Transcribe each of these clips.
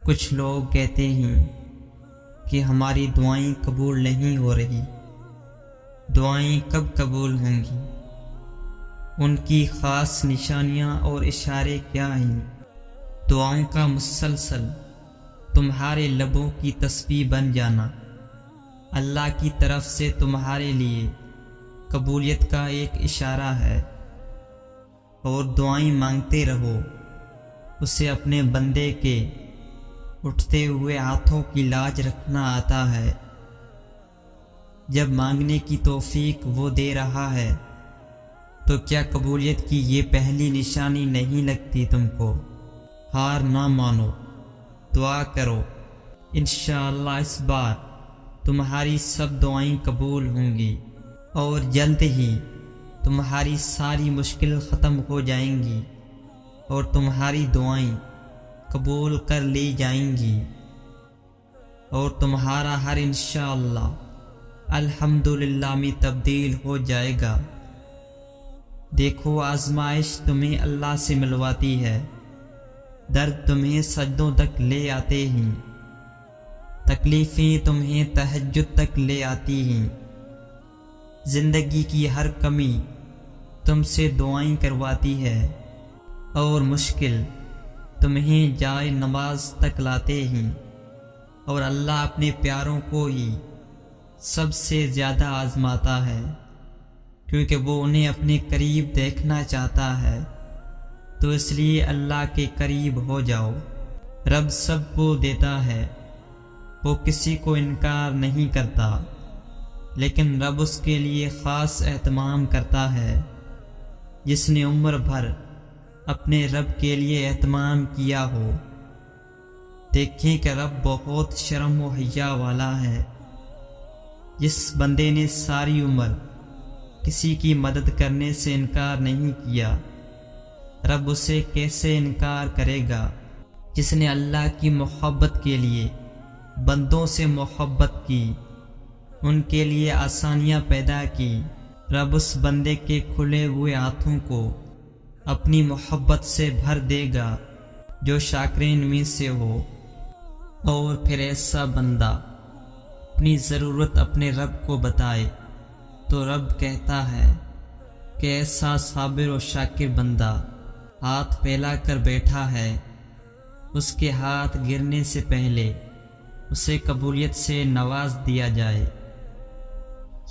کچھ لوگ کہتے ہیں کہ ہماری دعائیں قبول نہیں ہو رہی، دعائیں کب قبول ہوں گی؟ ان کی خاص نشانیاں اور اشارے کیا ہیں؟ دعاؤں کا مسلسل تمہارے لبوں کی تسبیح بن جانا اللہ کی طرف سے تمہارے لیے قبولیت کا ایک اشارہ ہے، اور دعائیں مانگتے رہو۔ اسے اپنے بندے کے اٹھتے ہوئے ہاتھوں کی لاج رکھنا آتا ہے۔ جب مانگنے کی توفیق وہ دے رہا ہے تو کیا قبولیت کی یہ پہلی نشانی نہیں لگتی تم کو؟ ہار نہ مانو، دعا کرو، انشاءاللہ اس بار تمہاری سب دعائیں قبول ہوں گی، اور جلد ہی تمہاری ساری مشکل ختم ہو جائیں گی، اور تمہاری دعائیں قبول کر لی جائیں گی، اور تمہارا ہر انشاءاللہ الحمدللہ میں تبدیل ہو جائے گا۔ دیکھو، آزمائش تمہیں اللہ سے ملواتی ہے، درد تمہیں سجدوں تک لے آتے ہیں، تکلیفیں تمہیں تہجد تک لے آتی ہیں، زندگی کی ہر کمی تم سے دعائیں کرواتی ہے، اور مشکل تمہیں جائے نماز تک لاتے ہیں، اور اللہ اپنے پیاروں کو ہی سب سے زیادہ آزماتا ہے، کیونکہ وہ انہیں اپنے قریب دیکھنا چاہتا ہے۔ تو اس لیے اللہ کے قریب ہو جاؤ۔ رب سب کو دیتا ہے، وہ کسی کو انکار نہیں کرتا، لیکن رب اس کے لیے خاص اہتمام کرتا ہے جس نے عمر بھر اپنے رب کے لیے اہتمام کیا ہو۔ دیکھیں کہ رب بہت شرم و حیا والا ہے۔ جس بندے نے ساری عمر کسی کی مدد کرنے سے انکار نہیں کیا، رب اسے کیسے انکار کرے گا؟ جس نے اللہ کی محبت کے لیے بندوں سے محبت کی، ان کے لیے آسانیاں پیدا کی، رب اس بندے کے کھلے ہوئے ہاتھوں کو اپنی محبت سے بھر دے گا جو شاکرین میں سے ہو۔ اور پھر ایسا بندہ اپنی ضرورت اپنے رب کو بتائے تو رب کہتا ہے کہ ایسا صابر و شاکر بندہ ہاتھ پھیلا کر بیٹھا ہے، اس کے ہاتھ گرنے سے پہلے اسے قبولیت سے نواز دیا جائے۔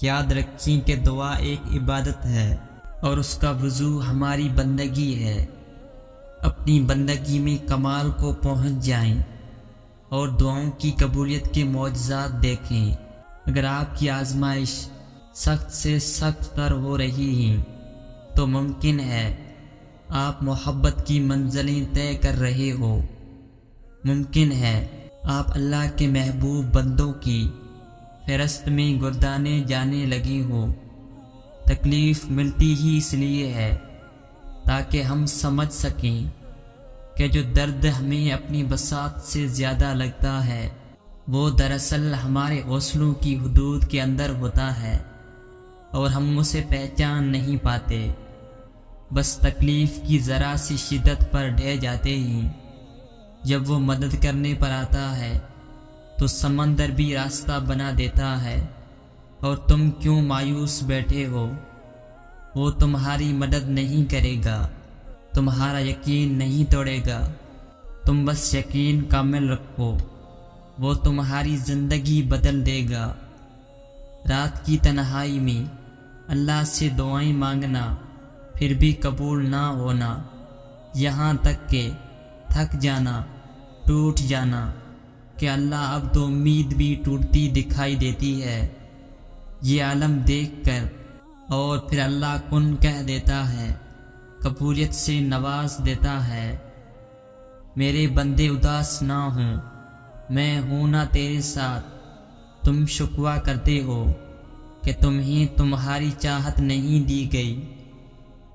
یاد رکھیں کہ دعا ایک عبادت ہے، اور اس کا وضو ہماری بندگی ہے۔ اپنی بندگی میں کمال کو پہنچ جائیں اور دعاؤں کی قبولیت کے معجزات دیکھیں۔ اگر آپ کی آزمائش سخت سے سخت تر ہو رہی ہیں تو ممکن ہے آپ محبت کی منزلیں طے کر رہے ہو، ممکن ہے آپ اللہ کے محبوب بندوں کی فہرست میں گردانے جانے لگے ہو۔ تکلیف ملتی ہی اس لیے ہے تاکہ ہم سمجھ سکیں کہ جو درد ہمیں اپنی بساط سے زیادہ لگتا ہے وہ دراصل ہمارے حوصلوں کی حدود کے اندر ہوتا ہے، اور ہم اسے پہچان نہیں پاتے۔ بس تکلیف کی ذرا سی شدت پر ڈھہ جاتے ہیں۔ جب وہ مدد کرنے پر آتا ہے تو سمندر بھی راستہ بنا دیتا ہے، اور تم کیوں مایوس بیٹھے ہو؟ وہ تمہاری مدد نہیں کرے گا، تمہارا یقین نہیں توڑے گا، تم بس یقین کامل رکھو، وہ تمہاری زندگی بدل دے گا۔ رات کی تنہائی میں اللہ سے دعائیں مانگنا، پھر بھی قبول نہ ہونا، یہاں تک کہ تھک جانا، ٹوٹ جانا کہ اللہ اب تو امید بھی ٹوٹتی دکھائی دیتی ہے، یہ عالم دیکھ کر، اور پھر اللہ کن کہہ دیتا ہے، قبولیت سے نواز دیتا ہے۔ میرے بندے اداس نہ ہوں، میں ہوں نا تیرے ساتھ۔ تم شکوہ کرتے ہو کہ تمہیں تمہاری چاہت نہیں دی گئی،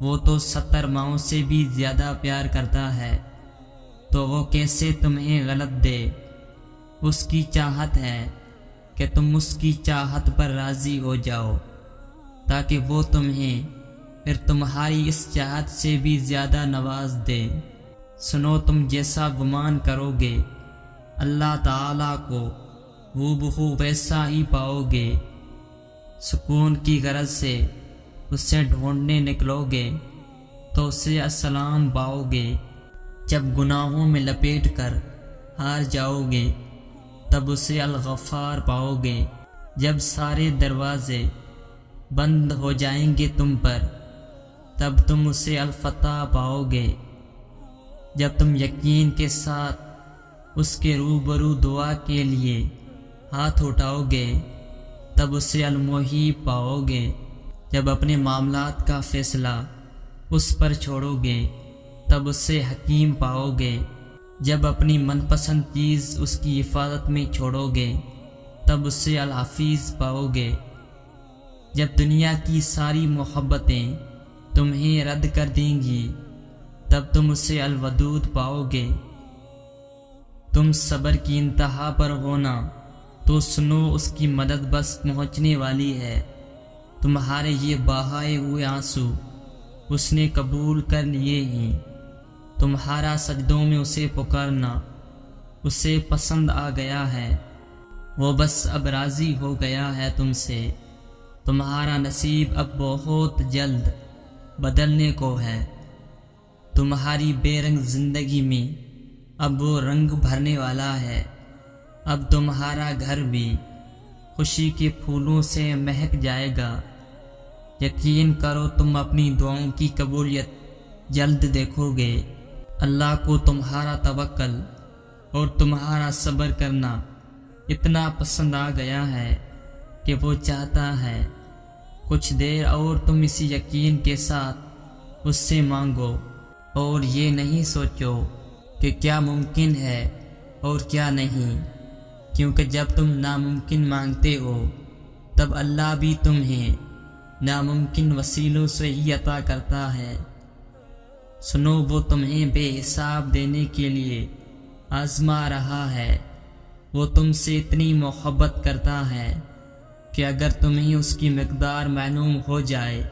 وہ تو 70 ماؤں سے بھی زیادہ پیار کرتا ہے، تو وہ کیسے تمہیں غلط دے؟ اس کی چاہت ہے کہ تم اس کی چاہت پر راضی ہو جاؤ، تاکہ وہ تمہیں پھر تمہاری اس چاہت سے بھی زیادہ نواز دے۔ سنو، تم جیسا گمان کرو گے اللہ تعالیٰ کو ہو بہو ویسا ہی پاؤ گے۔ سکون کی غرض سے اسے ڈھونڈنے نکلو گے تو اسے السلام پاؤ گے۔ جب گناہوں میں لپیٹ کر ہار جاؤ گے تب اسے الغفار پاؤ گے۔ جب سارے دروازے بند ہو جائیں گے تم پر تب تم اسے الفتح پاؤ گے۔ جب تم یقین کے ساتھ اس کے روبرو دعا کے لیے ہاتھ اٹھاؤ گے تب اسے المحیب پاؤ گے۔ جب اپنے معاملات کا فیصلہ اس پر چھوڑو گے تب اسے حکیم پاؤ گے۔ جب اپنی من پسند چیز اس کی حفاظت میں چھوڑو گے تب اسے الحفیظ پاؤ گے۔ جب دنیا کی ساری محبتیں تمہیں رد کر دیں گی تب تم اسے الودود پاؤ گے۔ تم صبر کی انتہا پر ہونا تو سنو اس کی مدد بس پہنچنے والی ہے۔ تمہارے یہ بہائے ہوئے آنسو اس نے قبول کر لیے ہیں۔ تمہارا سجدوں میں اسے پکارنا اسے پسند آ گیا ہے۔ وہ بس اب راضی ہو گیا ہے تم سے۔ تمہارا نصیب اب بہت جلد بدلنے کو ہے۔ تمہاری بے رنگ زندگی میں اب وہ رنگ بھرنے والا ہے۔ اب تمہارا گھر بھی خوشی کے پھولوں سے مہک جائے گا۔ یقین کرو تم اپنی دعاؤں کی قبولیت جلد دیکھو گے۔ اللہ کو تمہارا توکل اور تمہارا صبر کرنا اتنا پسند آ گیا ہے کہ وہ چاہتا ہے کچھ دیر اور تم اسی یقین کے ساتھ اس سے مانگو اور یہ نہیں سوچو کہ کیا ممکن ہے اور کیا نہیں، کیونکہ جب تم ناممکن مانگتے ہو تب اللہ بھی تمہیں ناممکن وسیلوں سے ہی عطا کرتا ہے۔ سنو وہ تمہیں بے حساب دینے کے لیے آزما رہا ہے۔ وہ تم سے اتنی محبت کرتا ہے کہ اگر تمہیں اس کی مقدار معلوم ہو جائے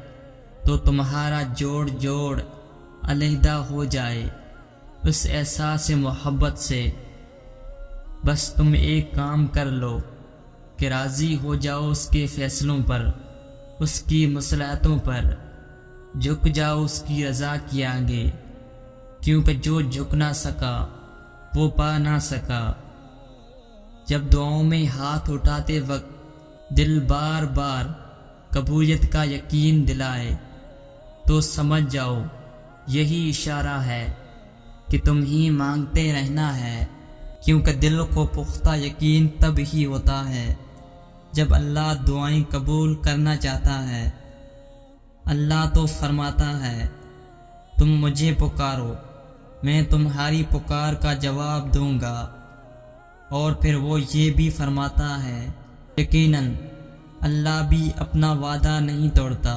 تو تمہارا جوڑ جوڑ علیحدہ ہو جائے۔ اس احساس محبت سے بس تم ایک کام کر لو کہ راضی ہو جاؤ اس کے فیصلوں پر، اس کی مصلحتوں پر، جھک جاؤ اس کی رضا کے آگے، کیونکہ جو جھک نہ سکا وہ پا نہ سکا۔ جب دعاؤں میں ہاتھ اٹھاتے وقت دل بار بار قبولیت کا یقین دلائے تو سمجھ جاؤ یہی اشارہ ہے کہ تمہیں مانگتے رہنا ہے، کیونکہ دل کو پختہ یقین تب ہی ہوتا ہے جب اللہ دعائیں قبول کرنا چاہتا ہے۔ اللہ تو فرماتا ہے تم مجھے پکارو میں تمہاری پکار کا جواب دوں گا، اور پھر وہ یہ بھی فرماتا ہے یقیناً اللہ بھی اپنا وعدہ نہیں توڑتا۔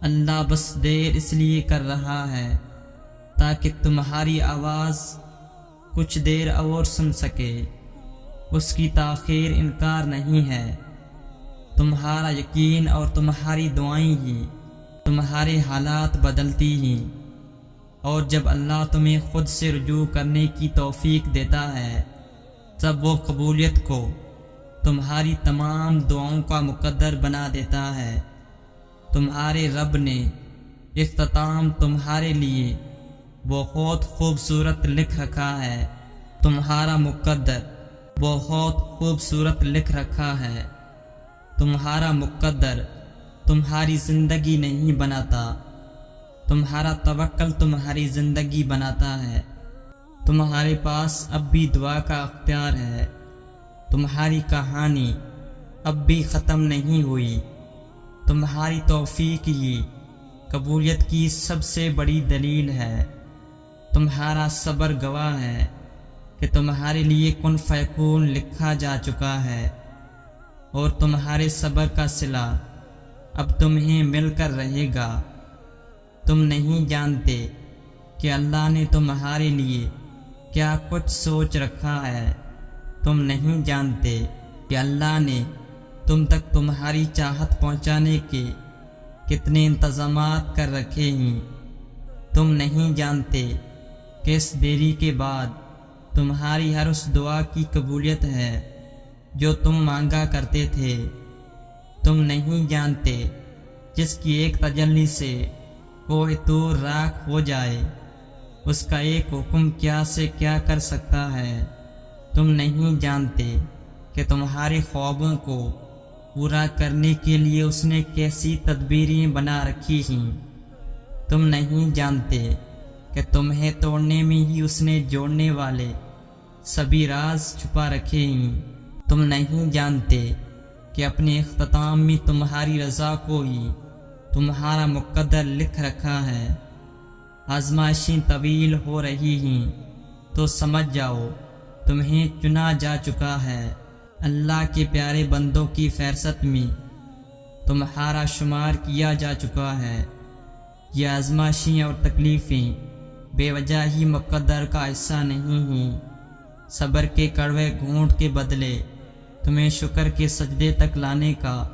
اللہ بس دیر اس لیے کر رہا ہے تاکہ تمہاری آواز کچھ دیر اور سن سکے۔ اس کی تاخیر انکار نہیں ہے۔ تمہارا یقین اور تمہاری دعائیں ہی تمہارے حالات بدلتی ہیں، اور جب اللہ تمہیں خود سے رجوع کرنے کی توفیق دیتا ہے تب وہ قبولیت کو تمہاری تمام دعاؤں کا مقدر بنا دیتا ہے۔ تمہارے رب نے اختتام تمہارے لیے بہت خوبصورت لکھ رکھا ہے۔ تمہارا مقدر بہت خوبصورت لکھ رکھا ہے۔ تمہارا مقدر تمہاری زندگی نہیں بناتا، تمہارا توکل تمہاری زندگی بناتا ہے۔ تمہارے پاس اب بھی دعا کا اختیار ہے۔ تمہاری کہانی اب بھی ختم نہیں ہوئی۔ تمہاری توفیق ہی قبولیت کی سب سے بڑی دلیل ہے۔ تمہارا صبر گواہ ہے کہ تمہارے لیے کن فیکون لکھا جا چکا ہے، اور تمہارے صبر کا صلہ اب تمہیں مل کر رہے گا۔ تم نہیں جانتے کہ اللہ نے تمہارے لیے کیا کچھ سوچ رکھا ہے۔ تم نہیں جانتے کہ اللہ نے تم تک تمہاری چاہت پہنچانے کے کتنے انتظامات کر رکھے ہیں۔ تم نہیں جانتے کہ اس دیری کے بعد تمہاری ہر اس دعا کی قبولیت ہے جو تم مانگا کرتے تھے۔ تم نہیں جانتے جس کی ایک تجلی سے کوہ طور راکھ ہو جائے، اس کا ایک حکم کیا سے کیا کر سکتا ہے۔ تم نہیں جانتے کہ تمہارے خوابوں کو پورا کرنے کے لیے اس نے کیسی تدبیریں بنا رکھی ہیں۔ تم نہیں جانتے کہ تمہیں توڑنے میں ہی اس نے جوڑنے والے سبھی راز چھپا رکھے ہیں۔ تم نہیں جانتے کہ اپنے اختتام میں تمہاری رضا کو ہی تمہارا مقدر لکھ رکھا ہے۔ آزمائشیں طویل ہو رہی ہیں تو سمجھ جاؤ تمہیں چنا جا چکا ہے۔ اللہ کے پیارے بندوں کی فہرست میں تمہارا شمار کیا جا چکا ہے۔ یہ آزمائشیں اور تکلیفیں بے وجہ ہی مقدر کا حصہ نہیں ہیں۔ صبر کے کڑوے گھونٹ کے بدلے تمہیں شکر کے سجدے تک لانے کا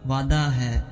وعدہ ہے۔